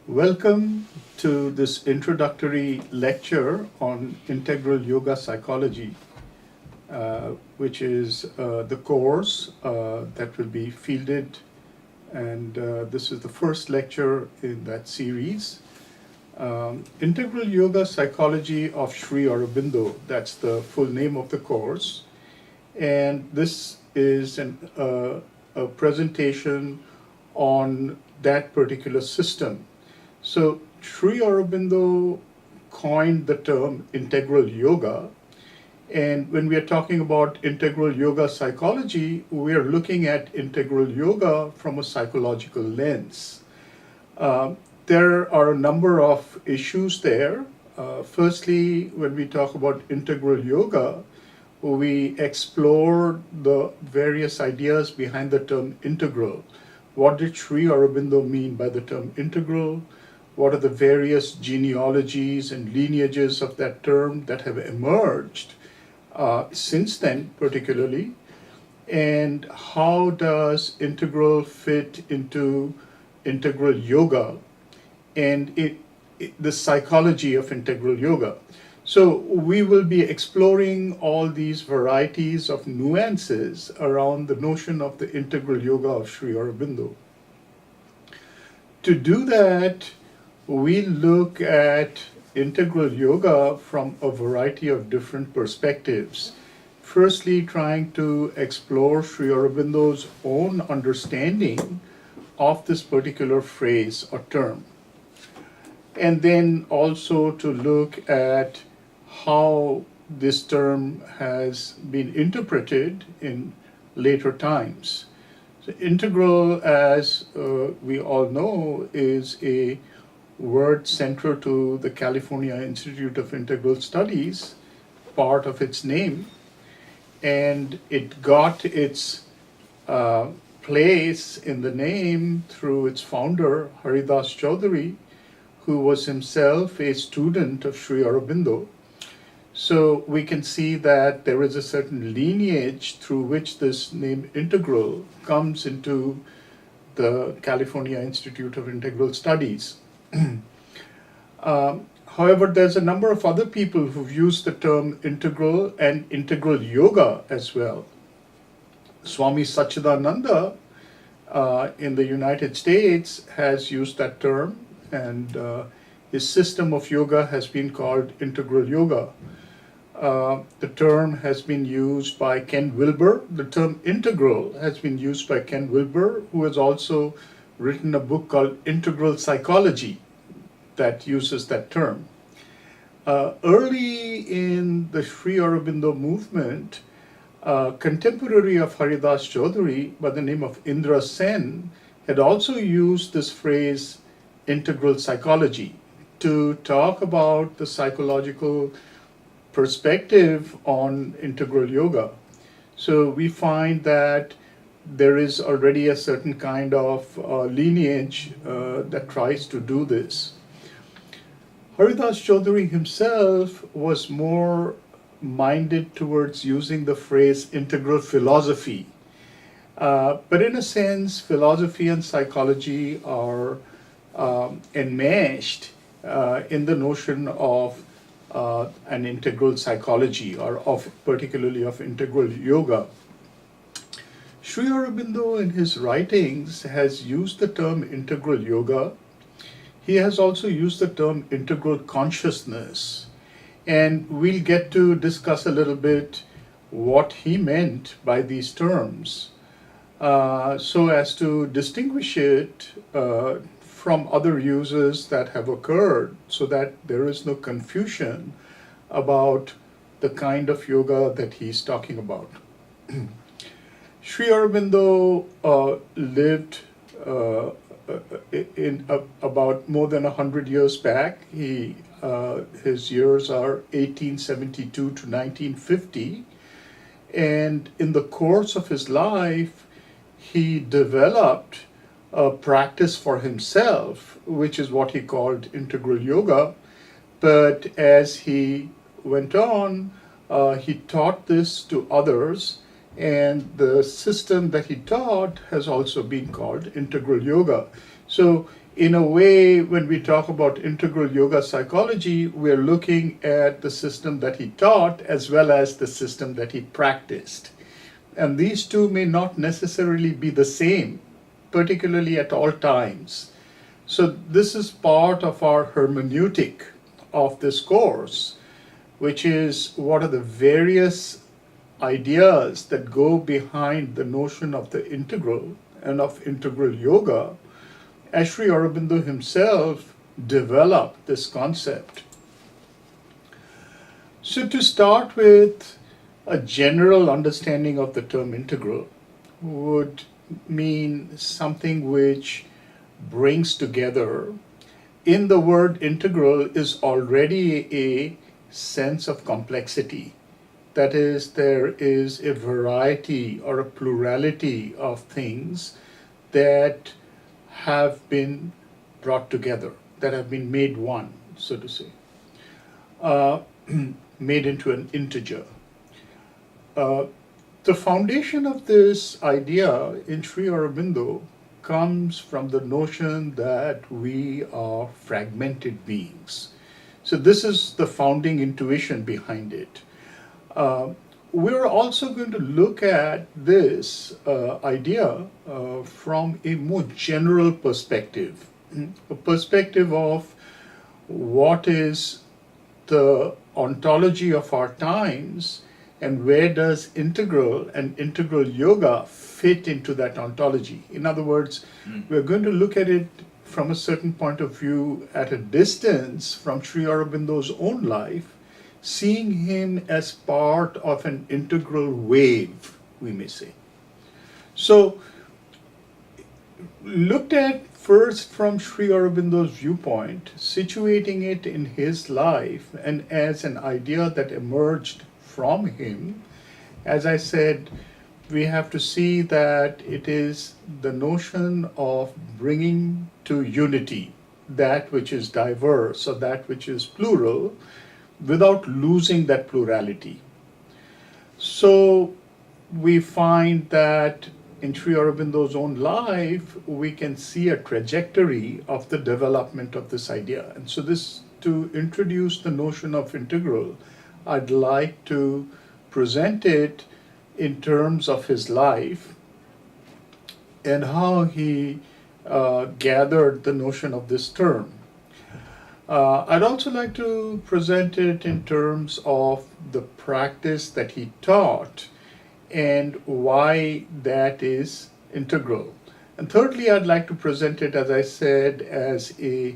Welcome to this introductory lecture on integral yoga psychology, which is the course that will be fielded, and this is the first lecture in that series. Integral Yoga Psychology of Sri Aurobindo, that's the full name of the course, and this is a presentation on that particular system. So Sri Aurobindo coined the term integral yoga, and when we are talking about integral yoga psychology, we are looking at integral yoga from a psychological lens. There are a number of issues there. Firstly, when we talk about integral yoga, we explore the various ideas behind the term integral. What did Sri Aurobindo mean by the term integral? What are the various genealogies and lineages of that term that have emerged since then, particularly? And how does integral fit into integral yoga and the psychology of integral yoga? So we will be exploring all these varieties of nuances around the notion of the integral yoga of Sri Aurobindo. To do that, we look at integral yoga from a variety of different perspectives. Firstly, trying to explore Sri Aurobindo's own understanding of this particular phrase or term. And then also to look at how this term has been interpreted in later times. So integral, as we all know, is a word central to the California Institute of Integral Studies, part of its name, and it got its place in the name through its founder, Haridas Chaudhuri, who was himself a student of Sri Aurobindo. So we can see that there is a certain lineage through which this name integral comes into the California Institute of Integral Studies. However, there's a number of other people who've used the term integral and integral yoga as well. Swami Satchidananda in the United States has used that term, and his system of yoga has been called integral yoga. The term has been used by Ken Wilber. The term integral has been used by Ken Wilber, who has also written a book called Integral Psychology that uses that term. Early in the Sri Aurobindo movement, contemporary of Haridas Chaudhuri by the name of Indra Sen had also used this phrase integral psychology to talk about the psychological perspective on integral yoga. So we find that there is already a certain kind of lineage that tries to do this. Haridas Chaudhuri himself was more minded towards using the phrase integral philosophy. But in a sense, philosophy and psychology are enmeshed in the notion of an integral psychology, or particularly of integral yoga. Sri Aurobindo in his writings has used the term integral yoga. He has also used the term integral consciousness, and we'll get to discuss a little bit what he meant by these terms so as to distinguish it from other uses that have occurred, so that there is no confusion about the kind of yoga that he's talking about. Sri Aurobindo lived in about more than 100 years back. His years are 1872 to 1950, and in the course of his life, he developed a practice for himself, which is what he called integral yoga. But as he went on, he taught this to others, and the system that he taught has also been called integral yoga. So in a way, when we talk about integral yoga psychology, we're looking at the system that he taught as well as the system that he practiced. And these two may not necessarily be the same, particularly at all times. So this is part of our hermeneutic of this course, which is what are the various ideas that go behind the notion of the integral and of integral yoga, as Sri Aurobindo himself developed this concept. So to start with, a general understanding of the term integral would mean something which brings together. In the word integral is already a sense of complexity. That is, there is a variety or a plurality of things that have been brought together, that have been made one, so to say, made into an integer. The foundation of this idea in Sri Aurobindo comes from the notion that we are fragmented beings. So this is the founding intuition behind it. We're also going to look at this idea from a more general perspective, a perspective of what is the ontology of our times and where does integral and integral yoga fit into that ontology. In other words, we're going to look at it from a certain point of view at a distance from Sri Aurobindo's own life, seeing him as part of an integral wave, we may say. So, looked at first from Sri Aurobindo's viewpoint, situating it in his life and as an idea that emerged from him, as I said, we have to see that it is the notion of bringing to unity that which is diverse or that which is plural, without losing that plurality. So we find that in Sri Aurobindo's own life, we can see a trajectory of the development of this idea. And so this, to introduce the notion of integral, I'd like to present it in terms of his life and how he gathered the notion of this term. I'd also like to present it in terms of the practice that he taught and why that is integral. And thirdly, I'd like to present it, as I said, as a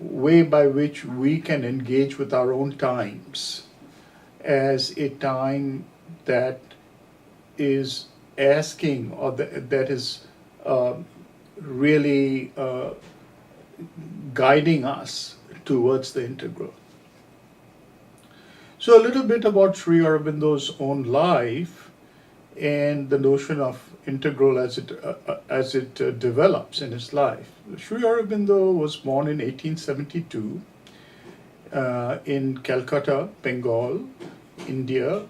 way by which we can engage with our own times, as a time that is asking or that is really guiding us towards the integral. So a little bit about Sri Aurobindo's own life and the notion of integral as it develops in his life. Sri Aurobindo was born in 1872 in Calcutta, Bengal, India,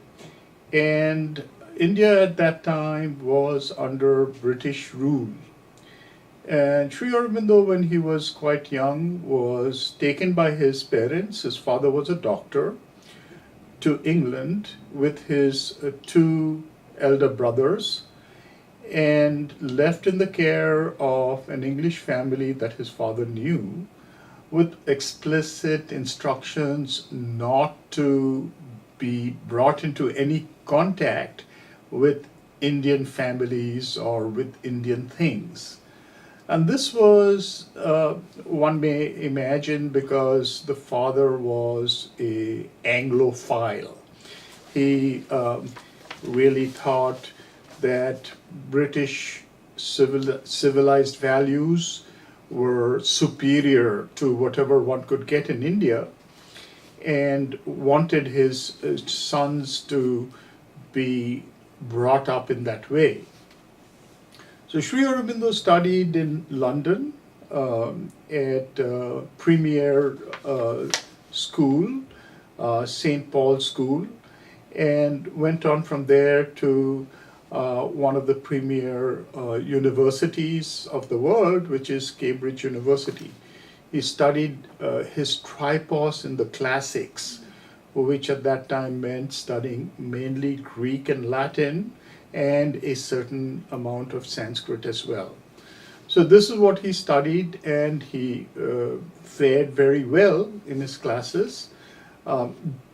and India at that time was under British rule. And Sri Aurobindo, when he was quite young, was taken by his parents. His father was a doctor, to England with his two elder brothers, and left in the care of an English family that his father knew, with explicit instructions not to be brought into any contact with Indian families or with Indian things. And this was, one may imagine, because the father was an Anglophile. He really thought that British civilized values were superior to whatever one could get in India, and wanted his sons to be brought up in that way. So Sri Aurobindo studied in London at Premier School, St. Paul's School, and went on from there to one of the premier universities of the world, which is Cambridge University. He studied his tripos in the classics, which at that time meant studying mainly Greek and Latin and a certain amount of Sanskrit as well. So this is what he studied, and he fared very well in his classes.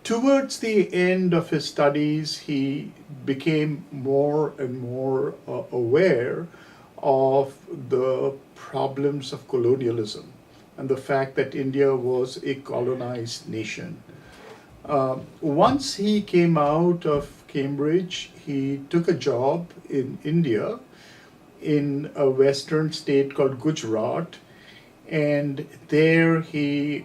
Towards the end of his studies, he became more and more aware of the problems of colonialism and the fact that India was a colonized nation. Once he came out of Cambridge, he took a job in India in a western state called Gujarat, and there he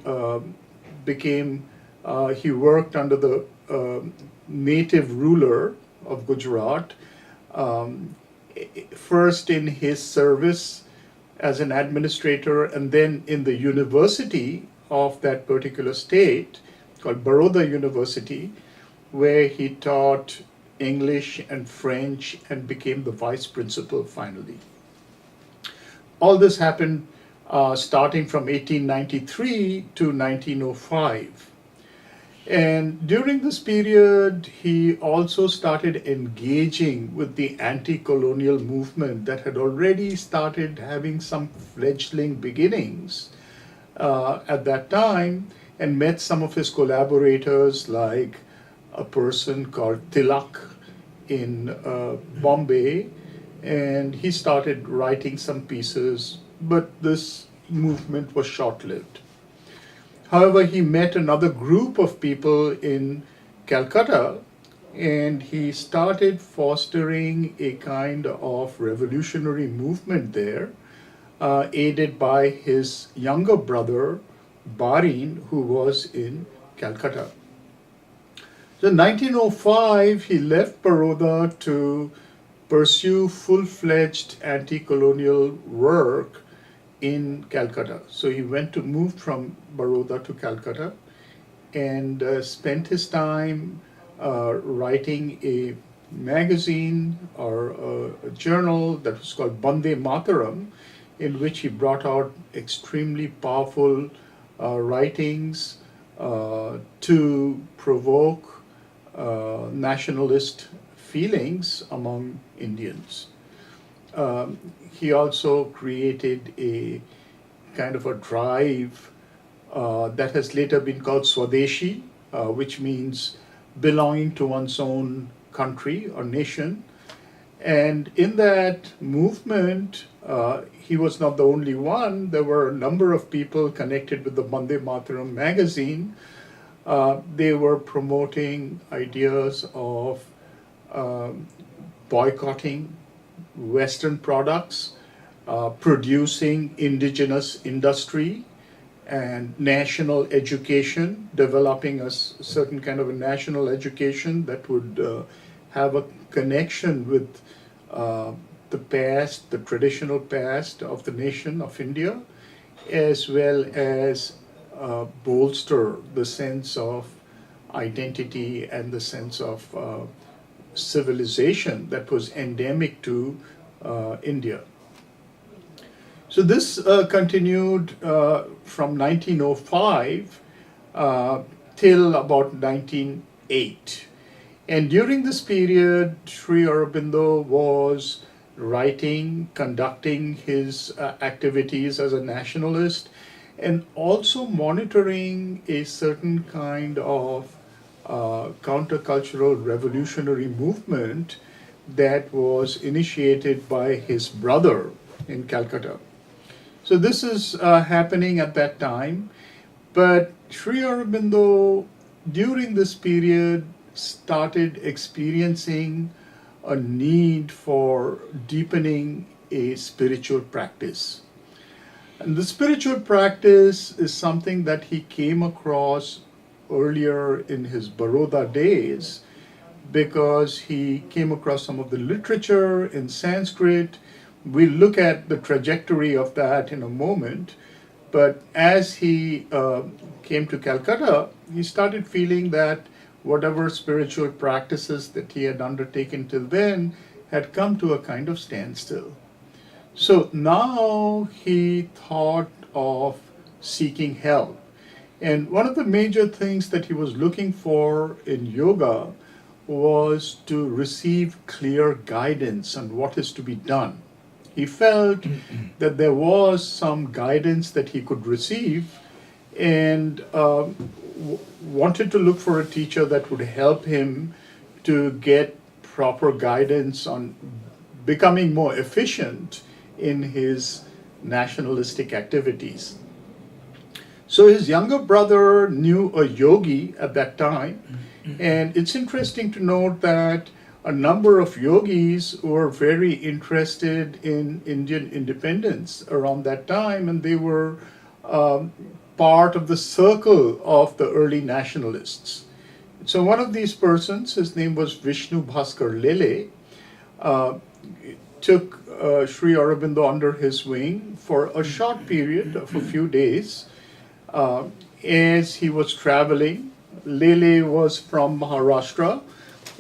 he worked under the native ruler of Gujarat, first in his service as an administrator, and then in the university of that particular state called Baroda University, where he taught English and French and became the vice principal finally. All this happened starting from 1893 to 1905. And during this period, he also started engaging with the anti-colonial movement that had already started having some fledgling beginnings at that time, and met some of his collaborators, like a person called Tilak in Bombay, and he started writing some pieces, but this movement was short-lived. However, he met another group of people in Calcutta, and he started fostering a kind of revolutionary movement there, aided by his younger brother, Barin, who was in Calcutta. So in 1905, he left Baroda to pursue full-fledged anti-colonial work in Calcutta. So he moved from Baroda to Calcutta and spent his time writing a magazine or a journal that was called Bande Mataram, in which he brought out extremely powerful writings to provoke nationalist feelings among Indians. He also created a kind of a drive that has later been called Swadeshi, which means belonging to one's own country or nation. And in that movement, he was not the only one. There were a number of people connected with the Bande Mataram magazine. They were promoting ideas of boycotting Western products, producing indigenous industry and national education, developing a certain kind of a national education that would have a connection with the past, the traditional past of the nation of India, as well as bolster the sense of identity and the sense of civilization that was endemic to India. So this continued from 1905 till about 1908. And during this period, Sri Aurobindo was writing, conducting his activities as a nationalist, and also monitoring a certain kind of countercultural revolutionary movement that was initiated by his brother in Calcutta. So this is happening at that time, but Sri Aurobindo during this period started experiencing a need for deepening a spiritual practice. And the spiritual practice is something that he came across earlier in his Baroda days, because he came across some of the literature in Sanskrit. We'll look at the trajectory of that in a moment. But as he came to Calcutta, he started feeling that whatever spiritual practices that he had undertaken till then had come to a kind of standstill. So now he thought of seeking help. And one of the major things that he was looking for in yoga was to receive clear guidance on what is to be done. He felt that there was some guidance that he could receive, and wanted to look for a teacher that would help him to get proper guidance on becoming more efficient in his nationalistic activities. So his younger brother knew a yogi at that time, and it's interesting to note that a number of yogis were very interested in Indian independence around that time, and they were part of the circle of the early nationalists. So one of these persons, his name was Vishnu Bhaskar Lele, took Sri Aurobindo under his wing for a short period of a few days. As he was traveling, Lele was from Maharashtra,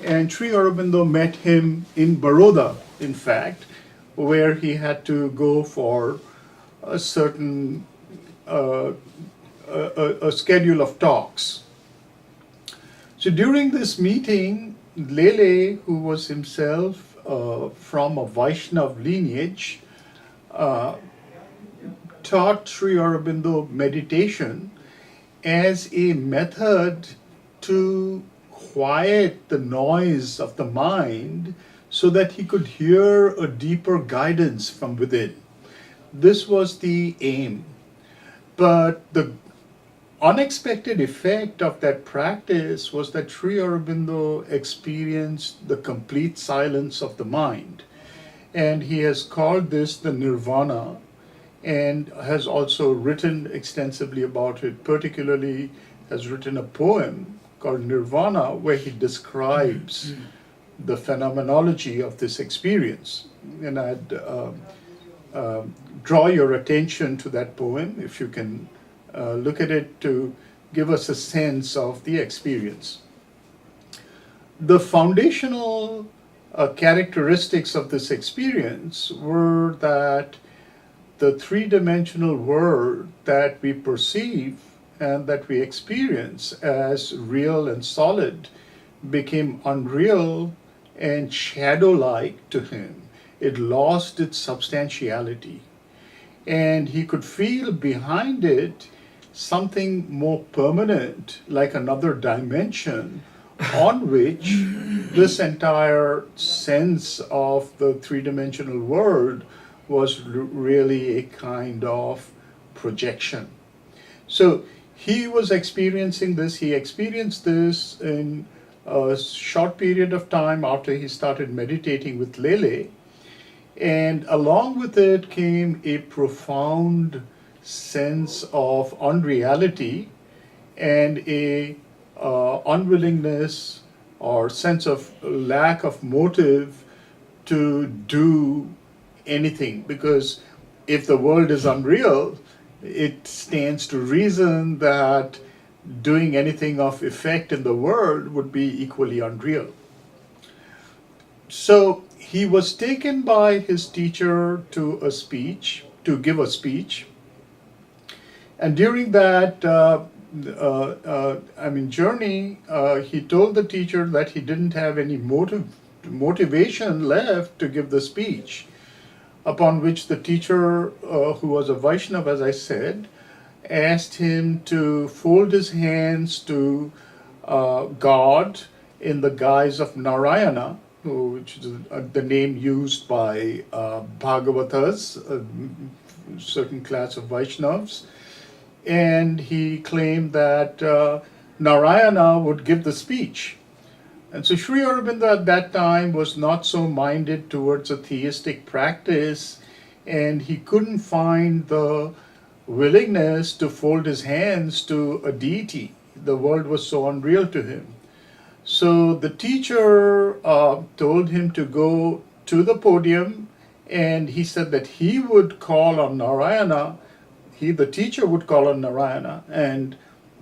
and Sri Aurobindo met him in Baroda, in fact, where he had to go for a certain a schedule of talks. So during this meeting, Lele, who was himself from a Vaishnav lineage, taught Sri Aurobindo meditation as a method to quiet the noise of the mind so that he could hear a deeper guidance from within. This was the aim. But the unexpected effect of that practice was that Sri Aurobindo experienced the complete silence of the mind. And he has called this the nirvana, and has also written extensively about it, particularly has written a poem called Nirvana, where he describes the phenomenology of this experience. And I'd draw your attention to that poem, if you can look at it, to give us a sense of the experience. The foundational characteristics of this experience were that the three-dimensional world that we perceive and that we experience as real and solid became unreal and shadow-like to him. It lost its substantiality. And he could feel behind it something more permanent, like another dimension, on which this entire sense of the three-dimensional world was really a kind of projection. So he was experiencing this. He experienced this in a short period of time after he started meditating with Lele. And along with it came a profound sense of unreality and a unwillingness or sense of lack of motive to do anything, because if the world is unreal, it stands to reason that doing anything of effect in the world would be equally unreal. So he was taken by his teacher to give a speech, and during that journey, he told the teacher that he didn't have any motivation left to give the speech. Upon which the teacher, who was a Vaishnava, as I said, asked him to fold his hands to God in the guise of Narayana, which is the name used by Bhagavatas, a certain class of Vaishnavas. And he claimed that Narayana would give the speech. And so Sri Aurobindo at that time was not so minded towards a theistic practice, and he couldn't find the willingness to fold his hands to a deity. The world was so unreal to him. So the teacher told him to go to the podium, and he said that he would call on Narayana, the teacher would call on Narayana, and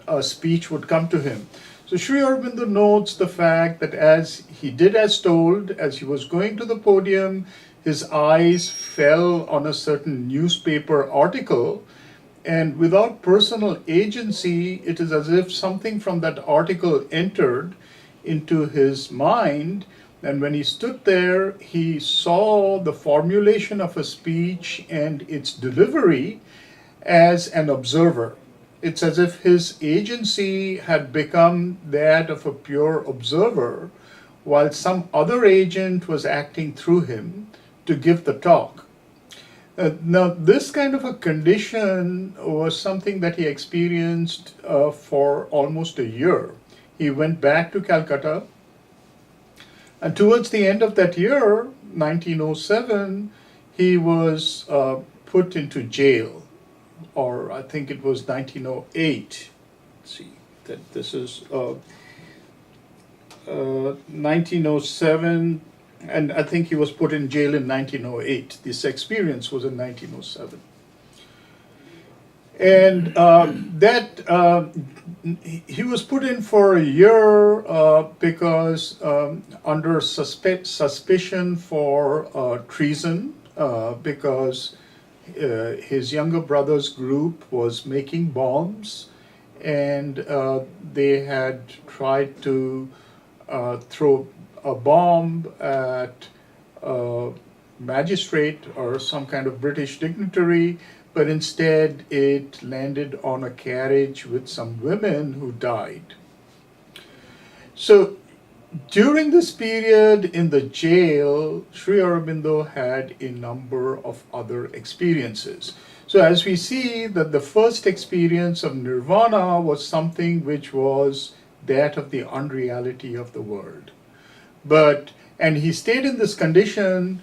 a speech would come to him. So Sri Aurobindo notes the fact that as he did as told, as he was going to the podium, his eyes fell on a certain newspaper article, and without personal agency, it is as if something from that article entered into his mind. And when he stood there, he saw the formulation of a speech and its delivery as an observer. It's as if his agency had become that of a pure observer, while some other agent was acting through him to give the talk. Now, this kind of a condition was something that he experienced for almost a year. He went back to Calcutta, and towards the end of that year, 1907, he was put into jail, or I think it was 1908. Let's see, that this is 1907, and I think he was put in jail in 1908. This experience was in 1907. And he was put in for a year because under suspicion for treason, because his younger brother's group was making bombs, and they had tried to throw a bomb at a magistrate or some kind of British dignitary, but instead it landed on a carriage with some women who died. So during this period in the jail, Sri Aurobindo had a number of other experiences. So as we see that the first experience of nirvana was something which was that of the unreality of the world. And he stayed in this condition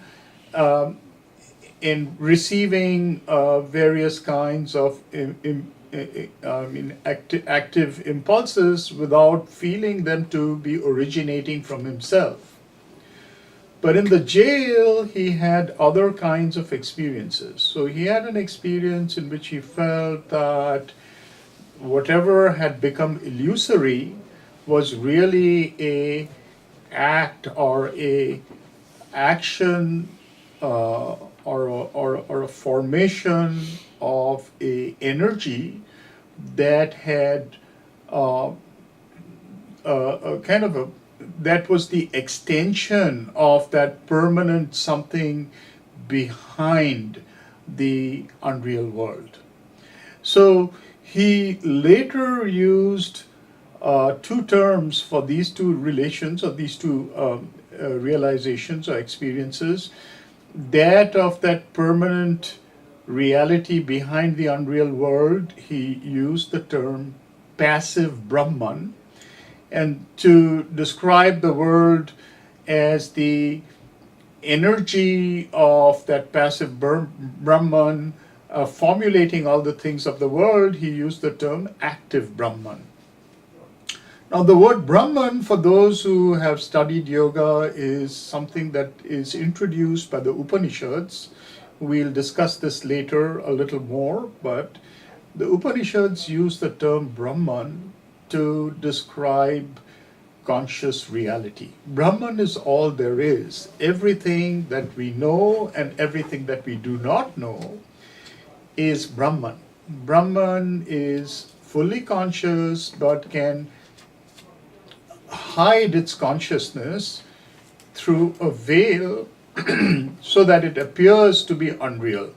in receiving various kinds of active impulses without feeling them to be originating from himself. But in the jail, he had other kinds of experiences. So he had an experience in which he felt that whatever had become illusory was really a act or a action or a formation of a energy that had that was the extension of that permanent something behind the unreal world. So he later used two terms for these two relations, or these two realizations or experiences. That of that permanent reality behind the unreal world, he used the term passive Brahman, and to describe the world as the energy of that passive Brahman formulating all the things of the world, he used the term active Brahman. Now, the word Brahman, for those who have studied yoga, is something that is introduced by the Upanishads. We'll discuss this later a little more, but the Upanishads use the term Brahman to describe conscious reality. Brahman is all there is. Everything that we know and everything that we do not know is Brahman. Brahman is fully conscious but can hide its consciousness through a veil so that it appears to be unreal.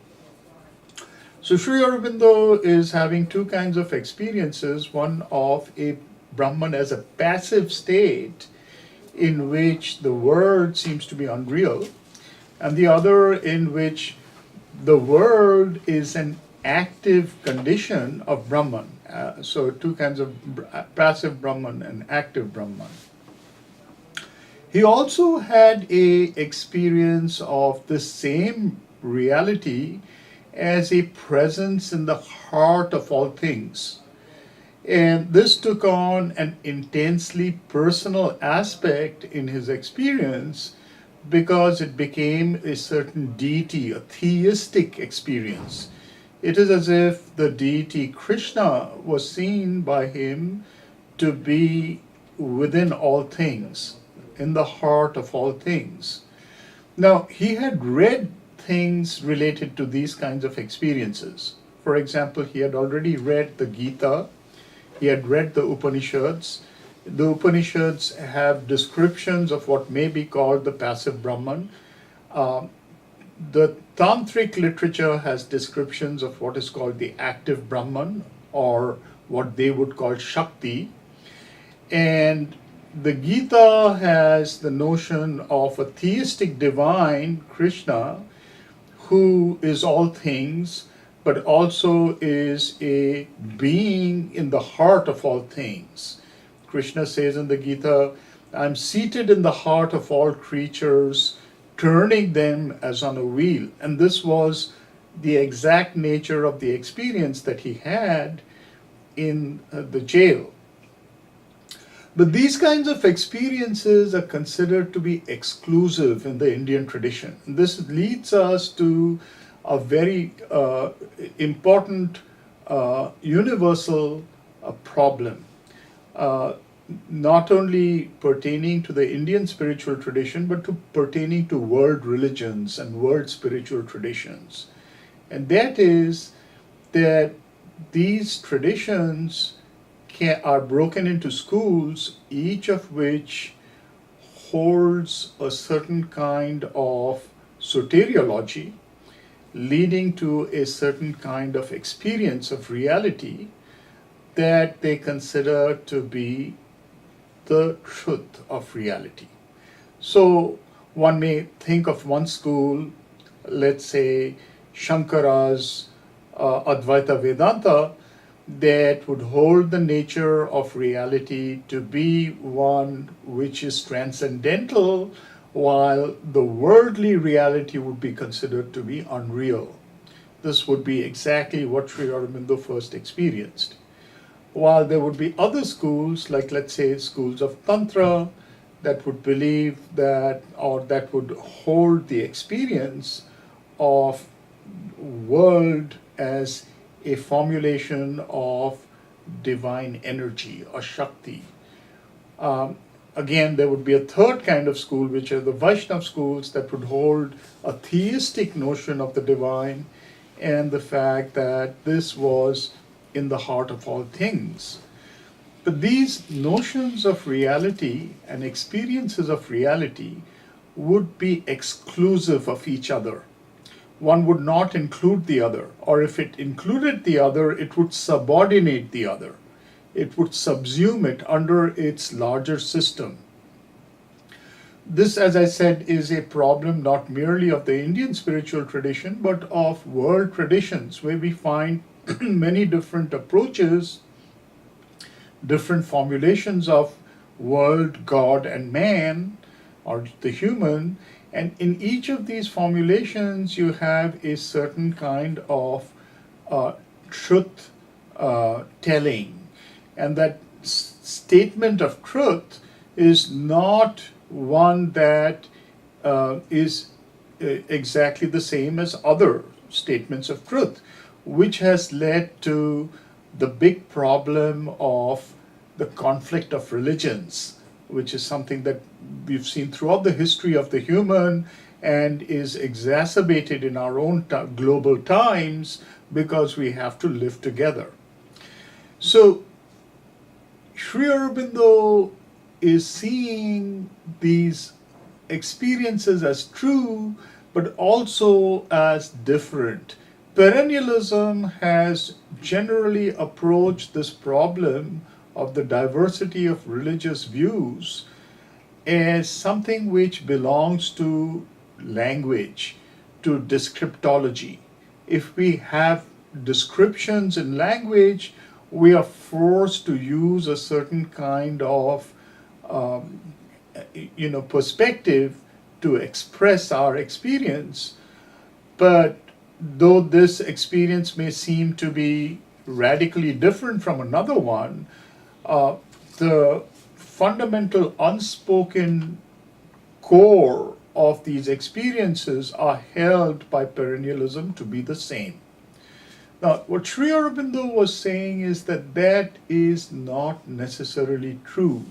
So Sri Aurobindo is having two kinds of experiences, one of a Brahman as a passive state in which the world seems to be unreal, and the other in which the world is an active condition of Brahman. So two kinds of passive Brahman and active Brahman. He also had a experience of the same reality as a presence in the heart of all things. And this took on an intensely personal aspect in his experience because it became a certain deity, a theistic experience. It is as if the deity Krishna was seen by him to be within all things, in the heart of all things. Now, he had read things related to these kinds of experiences. For example, he had already read the Gita, he had read the Upanishads. The Upanishads have descriptions of what may be called the passive Brahman. The Tantric literature has descriptions of what is called the active Brahman, or what they would call Shakti. And the Gita has the notion of a theistic divine, Krishna, who is all things, but also is a being in the heart of all things. Krishna says in the Gita, I'm seated in the heart of all creatures, turning them as on a wheel. And this was the exact nature of the experience that he had in the jail. But these kinds of experiences are considered to be exclusive in the Indian tradition. And this leads us to a very important universal problem, not only pertaining to the Indian spiritual tradition, but pertaining to world religions and world spiritual traditions. And that is that these traditions are broken into schools, each of which holds a certain kind of soteriology, leading to a certain kind of experience of reality that they consider to be the truth of reality. So one may think of one school, let's say Shankara's Advaita Vedanta, that would hold the nature of reality to be one which is transcendental, while the worldly reality would be considered to be unreal. This would be exactly what Sri Aurobindo first experienced. While there would be other schools, like let's say schools of Tantra, that would believe that, or that would hold the experience of world as a formulation of divine energy or Shakti. Again, there would be a third kind of school, which are the Vaishnav schools, that would hold a theistic notion of the divine and the fact that this was in the heart of all things. But these notions of reality and experiences of reality would be exclusive of each other. One would not include the other, or if it included the other, it would subordinate the other. It would subsume it under its larger system. This, as I said, is a problem not merely of the Indian spiritual tradition, but of world traditions, where we find many different approaches, different formulations of world, God, and man, or the human. And in each of these formulations, you have a certain kind of truth telling. And that statement of truth is not one that is exactly the same as other statements of truth, which has led to the big problem of the conflict of religions, which is something that we've seen throughout the history of the human and is exacerbated in our own global times because we have to live together. So Sri Aurobindo is seeing these experiences as true, but also as different. Perennialism has generally approached this problem of the diversity of religious views as something which belongs to language, to descriptology. If we have descriptions in language, we are forced to use a certain kind of perspective to express our experience. But though this experience may seem to be radically different from another one, the fundamental unspoken core of these experiences are held by perennialism to be the same. Now, what Sri Aurobindo was saying is that that is not necessarily true.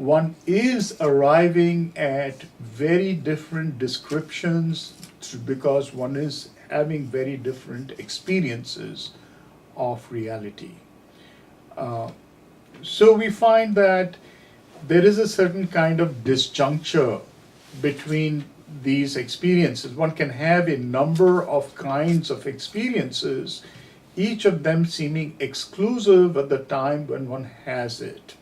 one is arriving at very different descriptions because one is having very different experiences of reality. Uh, so we find that there is a certain kind of disjuncture between these experiences. One can have a number of kinds of experiences, each of them seeming exclusive at the time when one has it.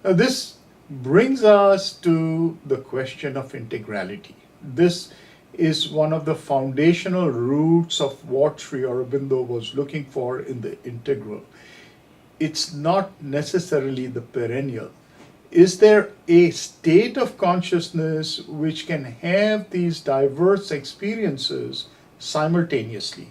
Now, this brings us to the question of integrality. This is one of the foundational roots of what Sri Aurobindo was looking for in the integral. It's not necessarily the perennial. Is there a state of consciousness which can have these diverse experiences simultaneously?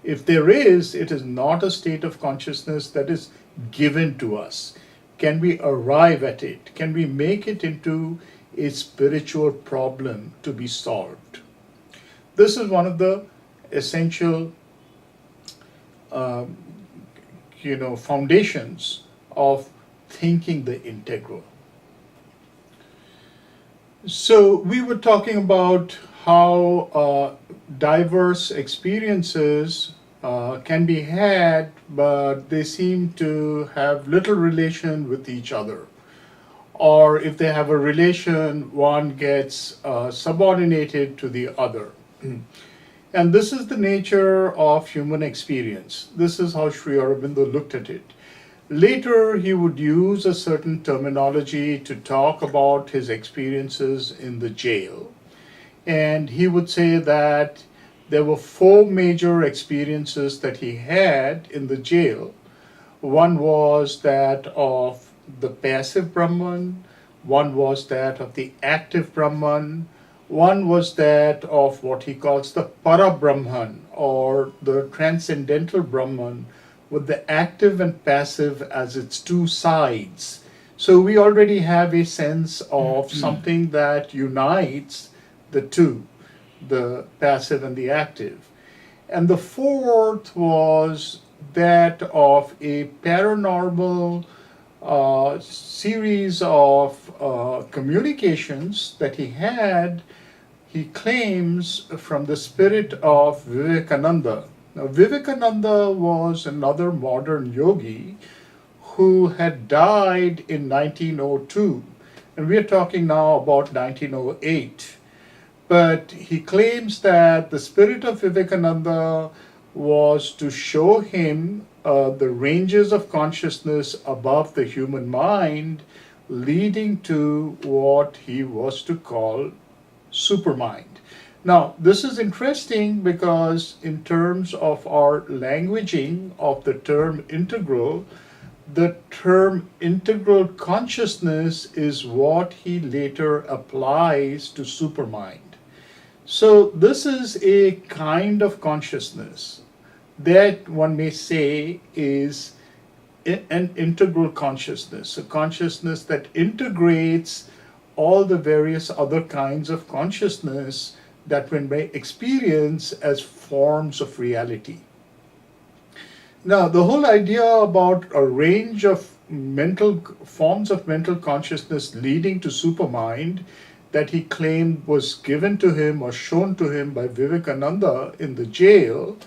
If there is, it is not a state of consciousness that is given to us. Can we arrive at it? Can we make it into a spiritual problem to be solved? This is one of the essential foundations of thinking the integral. So we were talking about how diverse experiences can be had, but they seem to have little relation with each other. Or if they have a relation, one gets subordinated to the other. And this is the nature of human experience. This is how Sri Aurobindo looked at it. Later, he would use a certain terminology to talk about his experiences in the jail. And he would say that there were four major experiences that he had in the jail. One was that of the passive Brahman, one was that of the active Brahman, one was that of what he calls the Para Brahman or the Transcendental Brahman, with the active and passive as its two sides. So we already have a sense of something that unites the two, the passive and the active. And the fourth was that of a paranormal series of communications that he had, he claims, from the spirit of Vivekananda. Now, Vivekananda was another modern yogi who had died in 1902, and we are talking now about 1908. But he claims that the spirit of Vivekananda was to show him the ranges of consciousness above the human mind, leading to what he was to call supermind. Now, this is interesting because in terms of our languaging of the term integral, the term integral consciousness is what he later applies to supermind. So this is a kind of consciousness that one may say is an integral consciousness, a consciousness that integrates all the various other kinds of consciousness that one may experience as forms of reality. Now, the whole idea about a range of mental forms of mental consciousness leading to supermind that he claimed was given to him or shown to him by Vivekananda in the jail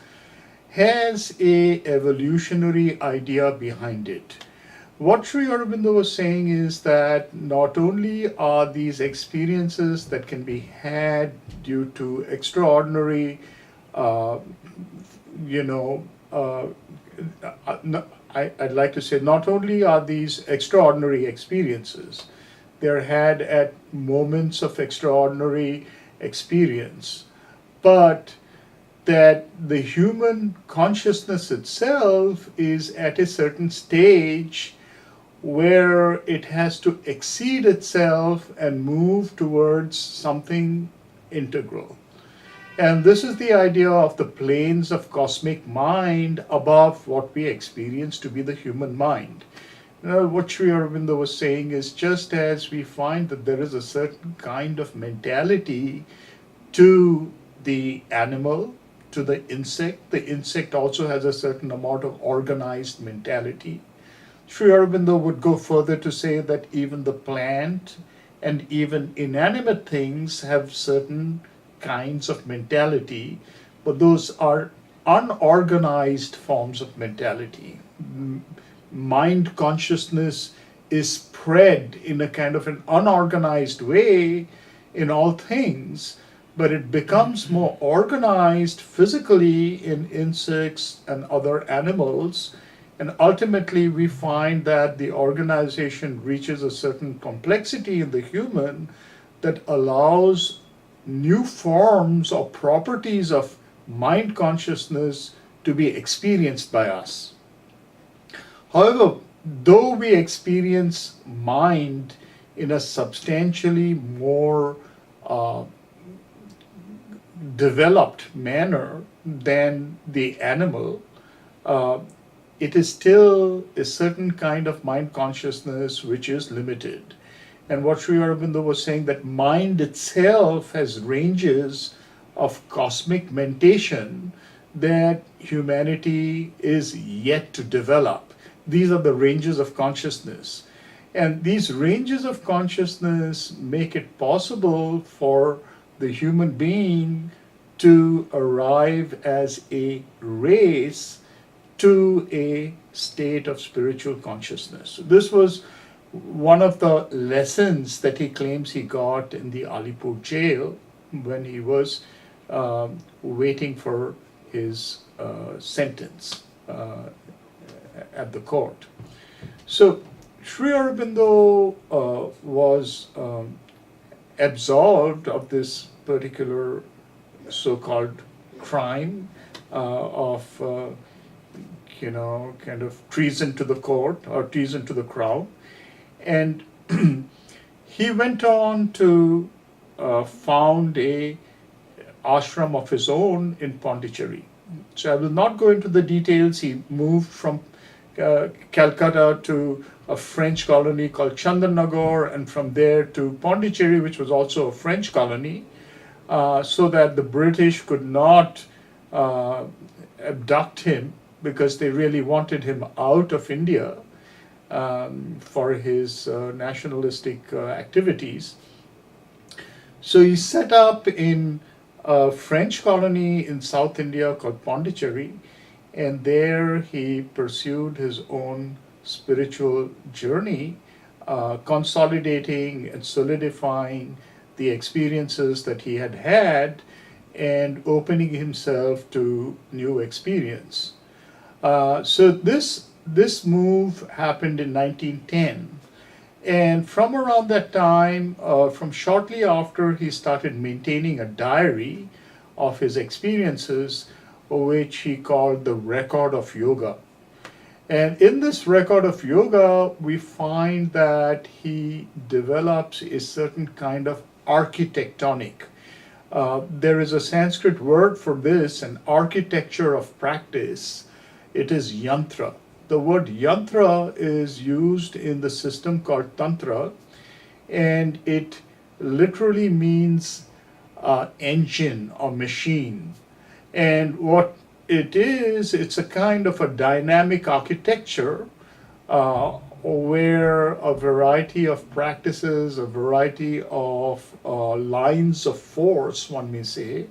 has a evolutionary idea behind it. What Sri Aurobindo was saying is that not only are these experiences that can be had due to extraordinary, I'd like to say, not only are these extraordinary experiences, they're had at moments of extraordinary experience, but that the human consciousness itself is at a certain stage where it has to exceed itself and move towards something integral. And this is the idea of the planes of cosmic mind above what we experience to be the human mind. What Sri Aurobindo was saying is, just as we find that there is a certain kind of mentality to the animal, to the insect also has a certain amount of organized mentality. Sri Aurobindo would go further to say that even the plant and even inanimate things have certain kinds of mentality, but those are unorganized forms of mentality. Mind consciousness is spread in a kind of an unorganized way in all things, but it becomes more organized physically in insects and other animals. And ultimately, we find that the organization reaches a certain complexity in the human that allows new forms or properties of mind consciousness to be experienced by us. However, though we experience mind in a substantially more uh, developed manner than the animal, uh, it is still a certain kind of mind consciousness which is limited. And what Sri Aurobindo was saying, that mind itself has ranges of cosmic mentation that humanity is yet to develop. These are the ranges of consciousness. And these ranges of consciousness make it possible for the human being to arrive as a race to a state of spiritual consciousness. This was one of the lessons that he claims he got in the Alipur jail when he was waiting for his sentence at the court. So Sri Aurobindo was absolved of this particular so-called crime of kind of treason to the court or treason to the crown. And he went on to found a ashram of his own in Pondicherry. So I will not go into the details. He moved from Calcutta to a French colony called Chandanagar, and from there to Pondicherry, which was also a French colony, so that the British could not abduct him, because they really wanted him out of India for his nationalistic activities. So he set up in a French colony in South India called Pondicherry, and there he pursued his own spiritual journey, consolidating and solidifying the experiences that he had had and opening himself to new experience. So this move happened in 1910, and from around that time, from shortly after, he started maintaining a diary of his experiences, which he called the Record of Yoga. And in this Record of Yoga, we find that he develops a certain kind of architectonic. There is a Sanskrit word for this, an architecture of practice. It is yantra. The word yantra is used in the system called Tantra, and it literally means engine or machine. And what it is, it's a kind of a dynamic architecture where a variety of practices, a variety of lines of force, one may say,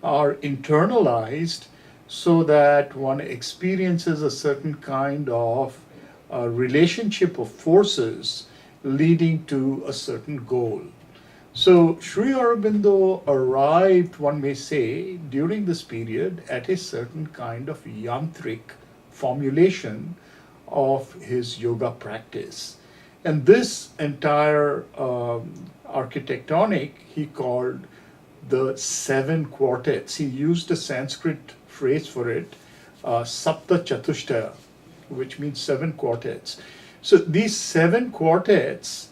are internalized, so that one experiences a certain kind of relationship of forces leading to a certain goal. So Sri Aurobindo arrived, one may say, during this period at a certain kind of yantric formulation of his yoga practice. And this entire architectonic he called the Seven Quartets. He used a Sanskrit phrase for it, Sapta Chatushtaya, which means seven quartets. So these seven quartets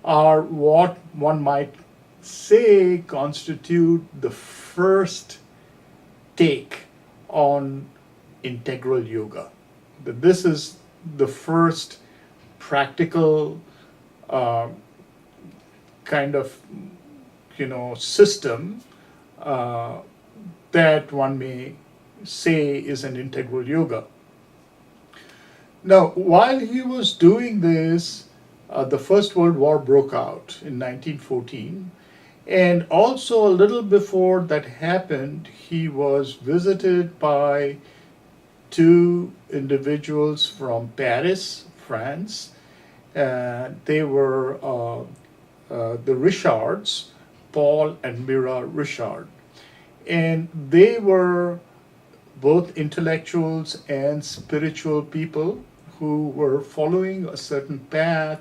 are what one might say constitute the first take on integral yoga. That this is the first practical kind of system that one may say is an integral yoga. Now, while he was doing this, the First World War broke out in 1914. And also, a little before that happened, he was visited by two individuals from Paris, France. They were the Richards, Paul and Mira Richard. And they were both intellectuals and spiritual people who were following a certain path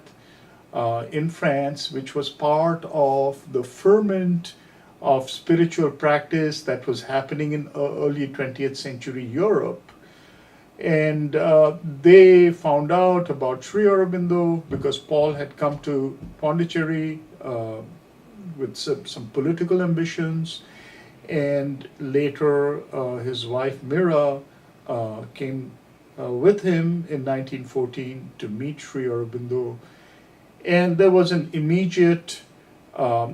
in France, which was part of the ferment of spiritual practice that was happening in early 20th century Europe. And they found out about Sri Aurobindo because Paul had come to Pondicherry with some political ambitions. And later, his wife Mira came with him in 1914 to meet Sri Aurobindo. And there was an immediate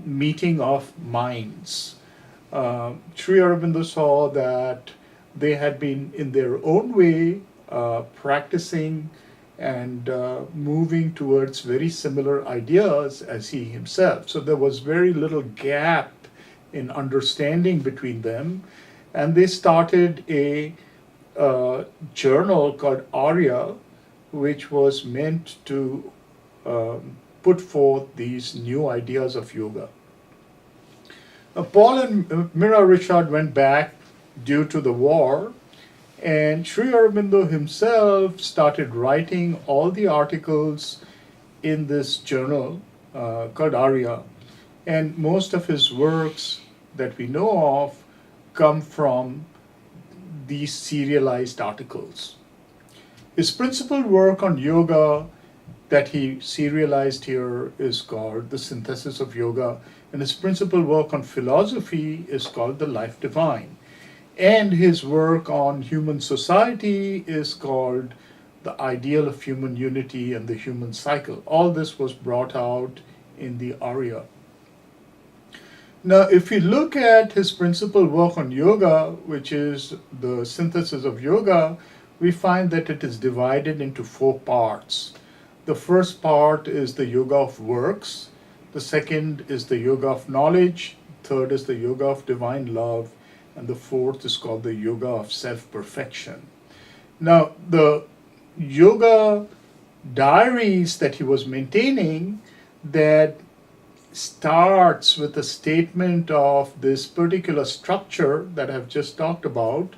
meeting of minds. Sri Aurobindo saw that they had been, in their own way, practicing and moving towards very similar ideas as he himself. So there was very little gap in understanding between them. And they started a journal called Arya, which was meant to put forth these new ideas of yoga. Paul and Mira Richard went back due to the war, and Sri Aurobindo himself started writing all the articles in this journal called Arya. And most of his works that we know of come from these serialized articles. His principal work on yoga that he serialized here is called The Synthesis of Yoga, and his principal work on philosophy is called The Life Divine. And his work on human society is called The Ideal of Human Unity and the Human Cycle. All this was brought out in the Arya. Now, if you look at his principal work on yoga, which is The Synthesis of Yoga, we find that it is divided into 4 parts. The first part is the yoga of works. The second is the yoga of knowledge. Third is the yoga of divine love. And the fourth is called the yoga of self-perfection. Now, the yoga diaries that he was maintaining that starts with a statement of this particular structure that I've just talked about,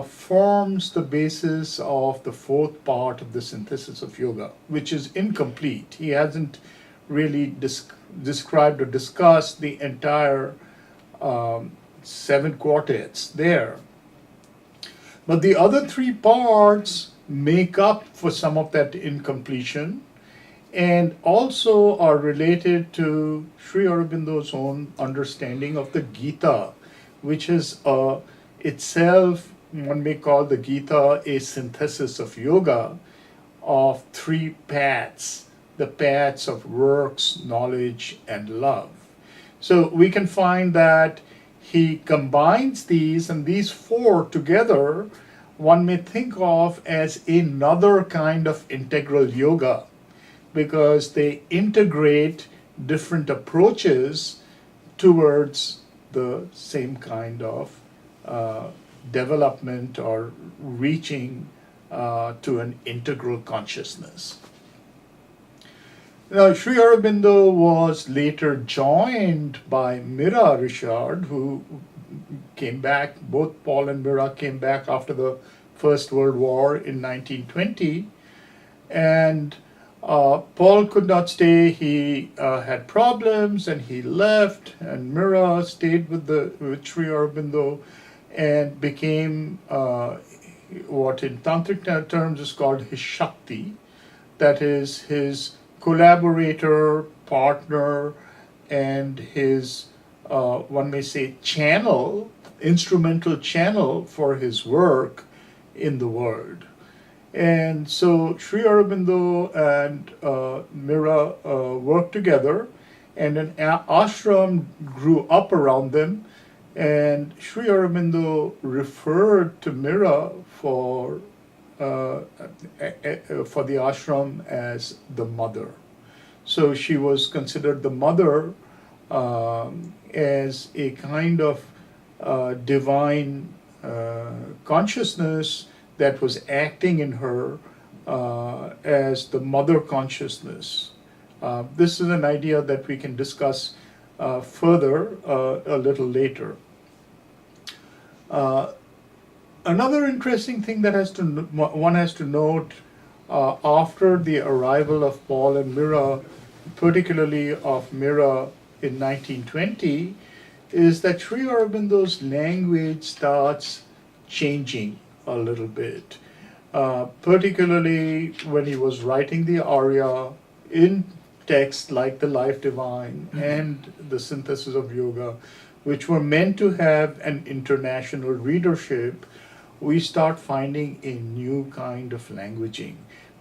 forms the basis of the 4th part of the Synthesis of Yoga, which is incomplete. He hasn't really described or discussed the entire 7 quartets there. But the other 3 parts make up for some of that incompletion and also are related to Sri Aurobindo's own understanding of the Gita, which is itself, one may call the Gita a synthesis of yoga of 3 paths, the paths of works, knowledge, and love. So we can find that he combines these, and these 4 together, one may think of as another kind of integral yoga, because they integrate different approaches towards the same kind of development or reaching to an integral consciousness. Now, Sri Aurobindo was later joined by Mira Richard, who came back, both Paul and Mira came back after the First World War in 1920, and Paul could not stay. He had problems and he left, and Mira stayed with Sri Aurobindo and became what in tantric terms is called his Shakti, that is his collaborator, partner, and his, one may say, channel, instrumental channel for his work in the world. And so Sri Aurobindo and Mira worked together, and an ashram grew up around them. And Sri Aurobindo referred to Mira for for the ashram as the mother. So she was considered the mother as a kind of divine consciousness that was acting in her as the mother consciousness. This is an idea that we can discuss further a little later. Another interesting thing that one has to note after the arrival of Paul and Mira, particularly of Mira in 1920, is that Sri Aurobindo's language starts changing a little bit, particularly when he was writing the Arya in texts like the Life Divine and the Synthesis of Yoga, which were meant to have an international readership. We start finding a new kind of languaging,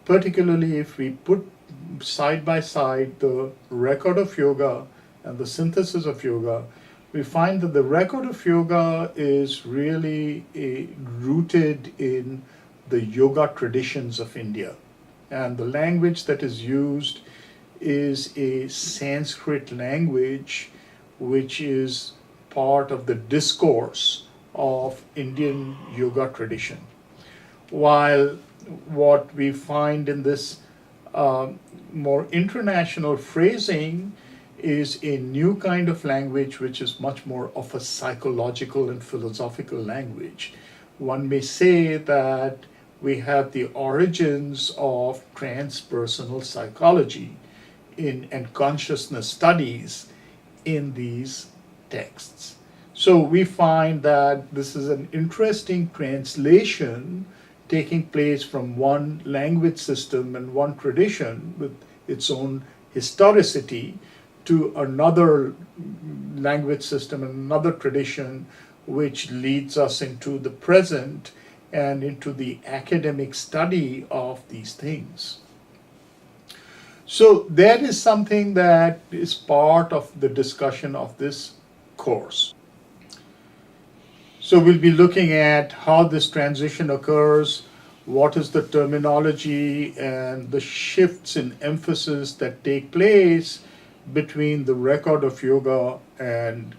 particularly if we put side by side the record of yoga and the synthesis of yoga. We find that the record of yoga is really rooted in the yoga traditions of India. And the language that is used is a Sanskrit language, which is part of the discourse of Indian yoga tradition. While what we find in this more international phrasing is a new kind of language, which is much more of a psychological and philosophical language. One may say that we have the origins of transpersonal psychology and consciousness studies in these texts. So we find that this is an interesting translation taking place from one language system and one tradition with its own historicity to another language system and another tradition, which leads us into the present and into the academic study of these things. So that is something that is part of the discussion of this course. So we'll be looking at how this transition occurs, what is the terminology and the shifts in emphasis that take place between the record of yoga and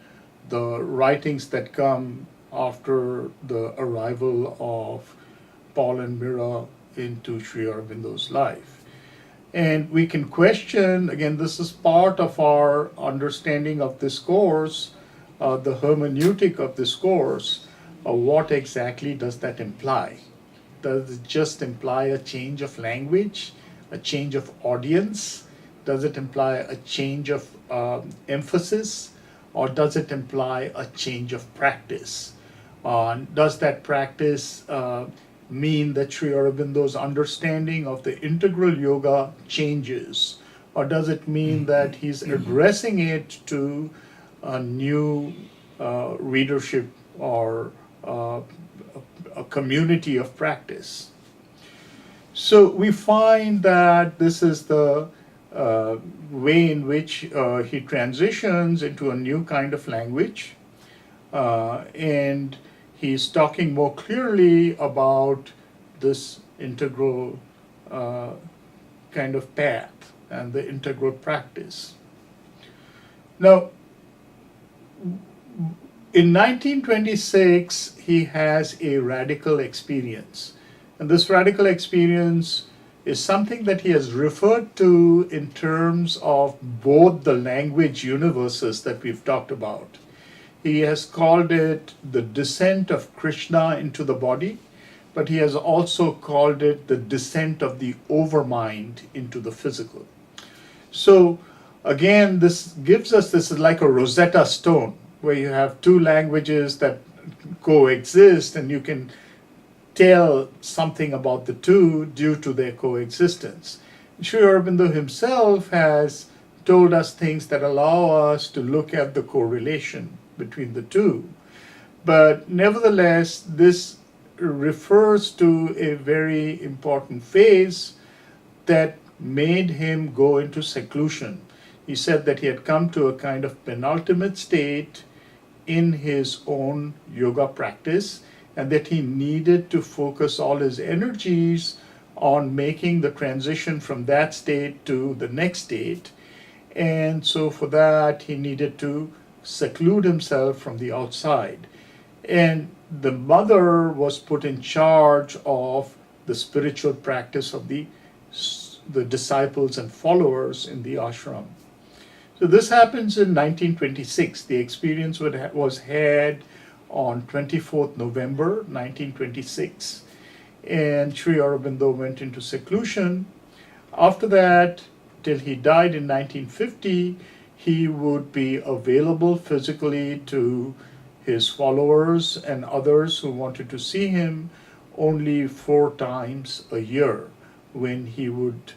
the writings that come after the arrival of Paul and Mira into Sri Aurobindo's life. And we can question, again, this is part of our understanding of this course, the hermeneutic of this course. What exactly does that imply? Does it just imply a change of language, a change of audience? Does it imply a change of emphasis? Or does it imply a change of practice? Does that practice mean that Sri Aurobindo's understanding of the integral yoga changes? Or does it mean that he's addressing it to a new readership or a community of practice? So we find that this is the way in which he transitions into a new kind of language, and he's talking more clearly about this integral kind of path and the integral practice. Now, in 1926, he has a radical experience. And this radical experience is something that he has referred to in terms of both the language universes that we've talked about. He has called it the descent of Krishna into the body, but he has also called it the descent of the overmind into the physical. So again, this is like a Rosetta Stone, where you have two languages that coexist and you can tell something about the two due to their coexistence. Sri Aurobindo himself has told us things that allow us to look at the correlation between the two. But nevertheless, this refers to a very important phase that made him go into seclusion. He said that he had come to a kind of penultimate state in his own yoga practice, and that he needed to focus all his energies on making the transition from that state to the next state. And so for that, he needed to seclude himself from the outside. And the mother was put in charge of the spiritual practice of the disciples and followers in the ashram. So this happens in 1926. The experience was had on 24th November 1926, and Sri Aurobindo went into seclusion. After that, till he died in 1950, he would be available physically to his followers and others who wanted to see him only 4 times a year, when he would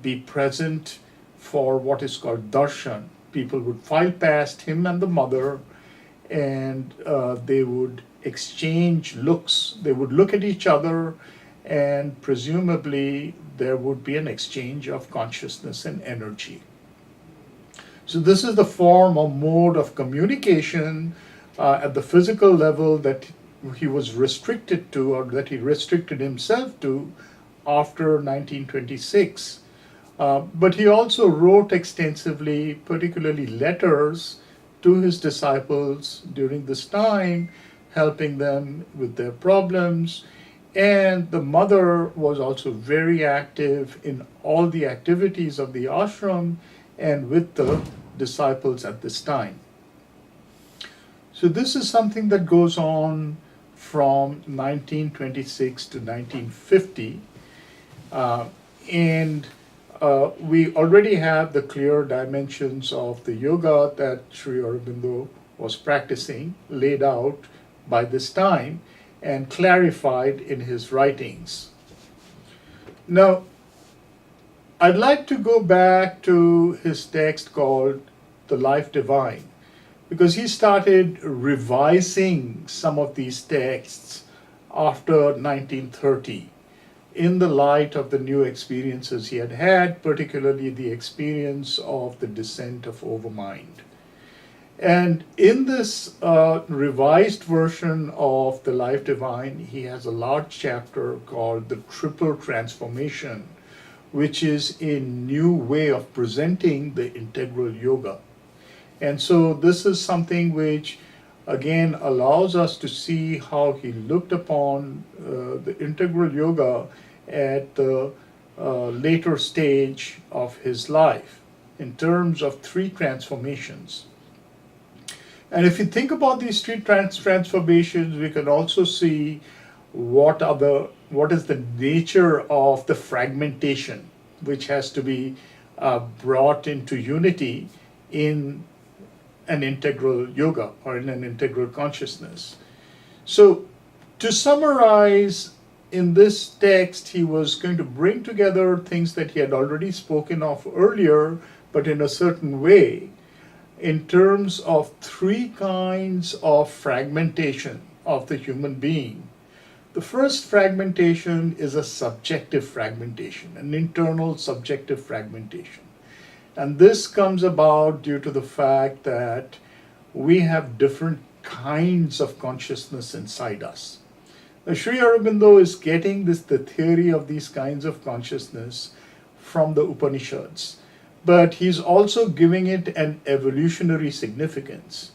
be present for what is called darshan. People would file past him and the mother, and they would exchange looks. They would look at each other, and presumably there would be an exchange of consciousness and energy. So this is the form or mode of communication at the physical level that he was restricted to, or that he restricted himself to, after 1926. But he also wrote extensively, particularly letters to his disciples during this time, helping them with their problems. And the mother was also very active in all the activities of the ashram and with the disciples at this time. So this is something that goes on from 1926 to 1950. And we already have the clear dimensions of the yoga that Sri Aurobindo was practicing laid out by this time and clarified in his writings. Now, I'd like to go back to his text called The Life Divine, because he started revising some of these texts after 1930 in the light of the new experiences he had had, particularly the experience of the descent of overmind. And in this revised version of The Life Divine, he has a large chapter called The Triple Transformation, which is a new way of presenting the integral yoga. And so this is something which, again, allows us to see how he looked upon the integral yoga at the later stage of his life in terms of 3 transformations. And if you think about these 3 transformations, we can also see what is the nature of the fragmentation, which has to be brought into unity in an integral yoga or in an integral consciousness. So to summarize, in this text, he was going to bring together things that he had already spoken of earlier, but in a certain way, in terms of 3 kinds of fragmentation of the human being. The first fragmentation is a subjective fragmentation, an internal subjective fragmentation. And this comes about due to the fact that we have different kinds of consciousness inside us. Now, Sri Aurobindo is getting the theory of these kinds of consciousness from the Upanishads, but he's also giving it an evolutionary significance.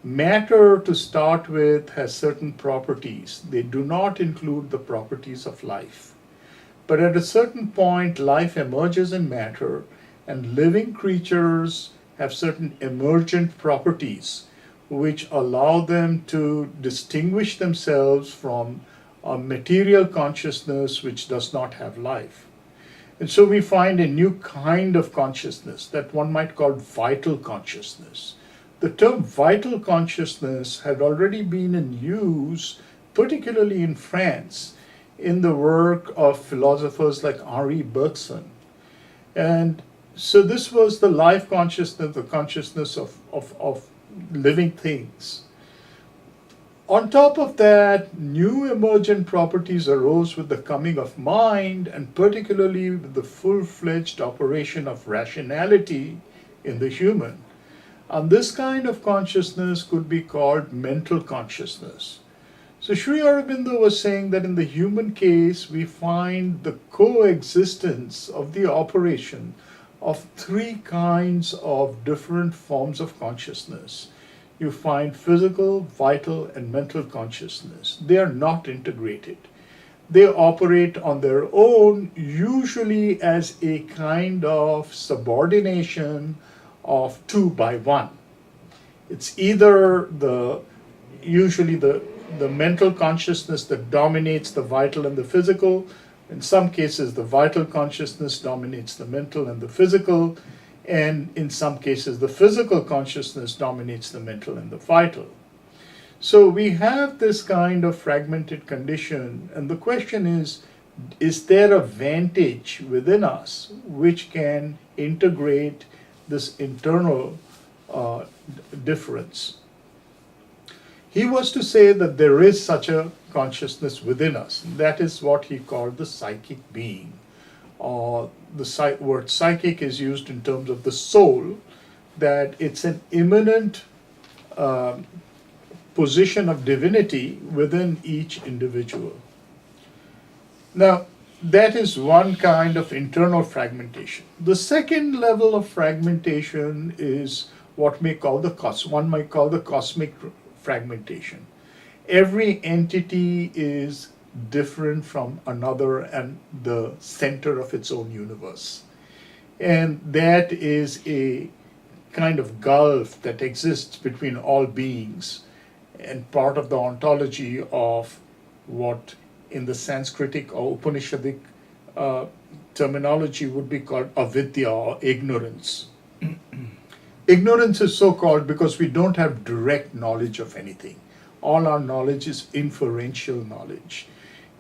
Matter, to start with, has certain properties. They do not include the properties of life. But at a certain point, life emerges in matter, and living creatures have certain emergent properties which allow them to distinguish themselves from a material consciousness which does not have life. And so we find a new kind of consciousness that one might call vital consciousness. The term vital consciousness had already been in use, particularly in France, in the work of philosophers like Henri Bergson. And so this was the life consciousness, the consciousness of living things. On top of that, new emergent properties arose with the coming of mind, and particularly with the full-fledged operation of rationality in the human. And this kind of consciousness could be called mental consciousness. So Sri Aurobindo was saying that in the human case, we find the coexistence of the operation of three kinds of different forms of consciousness. You find physical, vital, and mental consciousness. They are not integrated. They operate on their own, usually as a kind of subordination of two by one. It's either usually the mental consciousness that dominates the vital and the physical. In some cases, the vital consciousness dominates the mental and the physical. And in some cases, the physical consciousness dominates the mental and the vital. So we have this kind of fragmented condition. And the question is there a vantage within us which can integrate this internal difference? He was to say that there is such a consciousness within us. That is what he called the psychic being. The word psychic is used in terms of the soul, that it's an immanent position of divinity within each individual. Now, that is one kind of internal fragmentation. The second level of fragmentation is what one might call the cosmic fragmentation. Every entity is different from another and the center of its own universe. And that is a kind of gulf that exists between all beings, and part of the ontology of what in the Sanskritic or Upanishadic terminology would be called avidya or ignorance. Ignorance is so called because we don't have direct knowledge of anything. All our knowledge is inferential knowledge.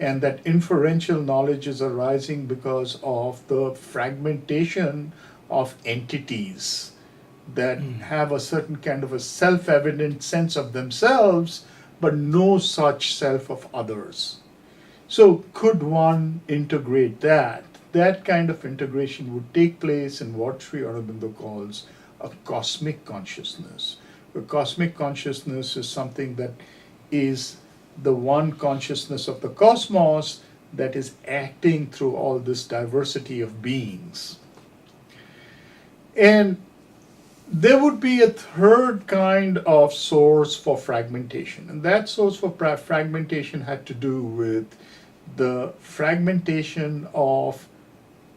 And that inferential knowledge is arising because of the fragmentation of entities that have a certain kind of a self-evident sense of themselves, but no such self of others. So could one integrate that? That kind of integration would take place in what Sri Aurobindo calls a cosmic consciousness. A cosmic consciousness is something that is the one consciousness of the cosmos that is acting through all this diversity of beings. And there would be a third kind of source for fragmentation, and that source for fragmentation had to do with the fragmentation of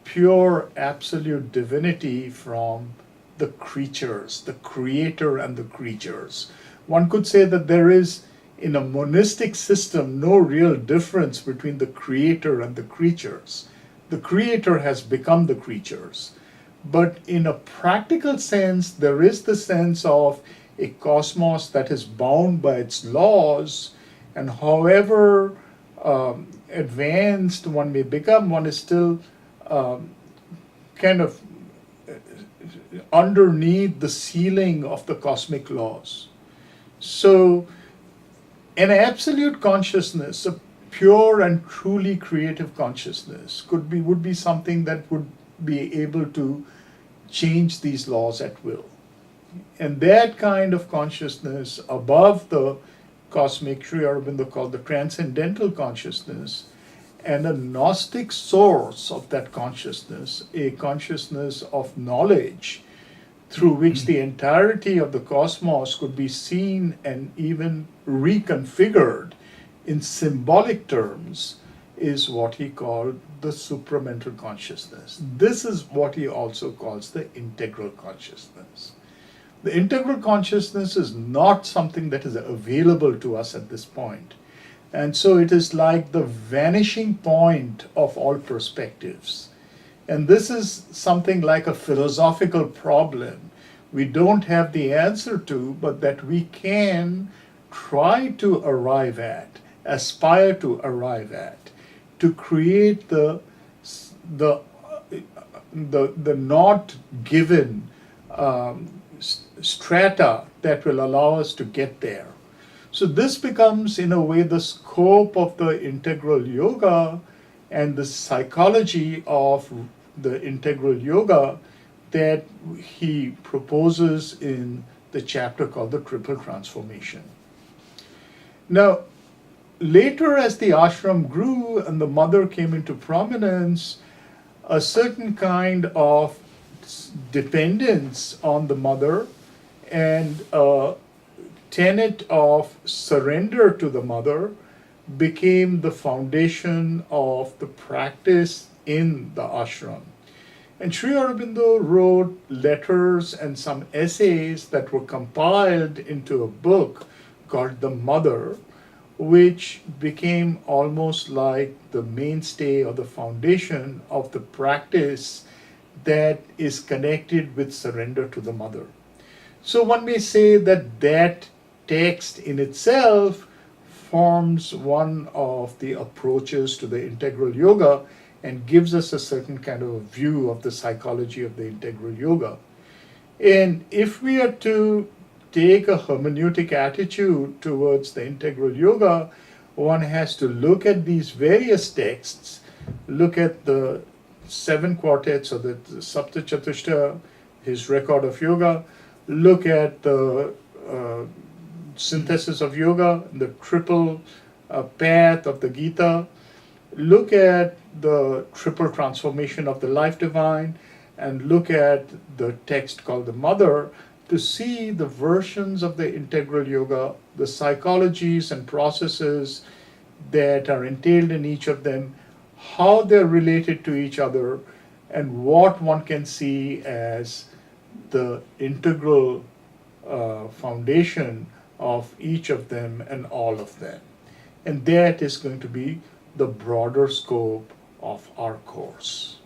pure absolute divinity from the creatures, the creator and the creatures. One could say that there is, in a monistic system, no real difference between the creator and the creatures. The creator has become the creatures. But in a practical sense, there is the sense of a cosmos that is bound by its laws, and however advanced one may become, one is still kind of underneath the ceiling of the cosmic laws. So an absolute consciousness, a pure and truly creative consciousness, would be something that would be able to change these laws at will. And that kind of consciousness above the cosmic, Sri Aurobindo called the Transcendental Consciousness, and a Gnostic source of that consciousness, a consciousness of knowledge through which the entirety of the cosmos could be seen and even reconfigured in symbolic terms, is what he called the supramental consciousness. This is what he also calls the integral consciousness. The integral consciousness is not something that is available to us at this point. And so it is like the vanishing point of all perspectives. And this is something like a philosophical problem we don't have the answer to, but that we can try to arrive at, aspire to arrive at, to create the not given strata that will allow us to get there. So this becomes, in a way, the scope of the integral yoga and the psychology of the integral yoga that he proposes in the chapter called the Triple Transformation. Now, later, as the ashram grew and the mother came into prominence, a certain kind of dependence on the mother and a tenet of surrender to the mother became the foundation of the practice in the ashram. And Sri Aurobindo wrote letters and some essays that were compiled into a book called The Mother, which became almost like the mainstay or the foundation of the practice that is connected with surrender to the mother. So one may say that that text in itself forms one of the approaches to the integral yoga and gives us a certain kind of a view of the psychology of the integral yoga. And if we are to take a hermeneutic attitude towards the integral yoga, one has to look at these various texts, look at the Seven Quartets or the Sapta Chatushta, his record of yoga, look at the synthesis of yoga, the triple path of the Gita, look at the triple transformation of the life divine, and look at the text called the Mother to see the versions of the integral yoga, the psychologies and processes that are entailed in each of them, how they're related to each other, and what one can see as the integral foundation of each of them and all of them. And that is going to be the broader scope of our course.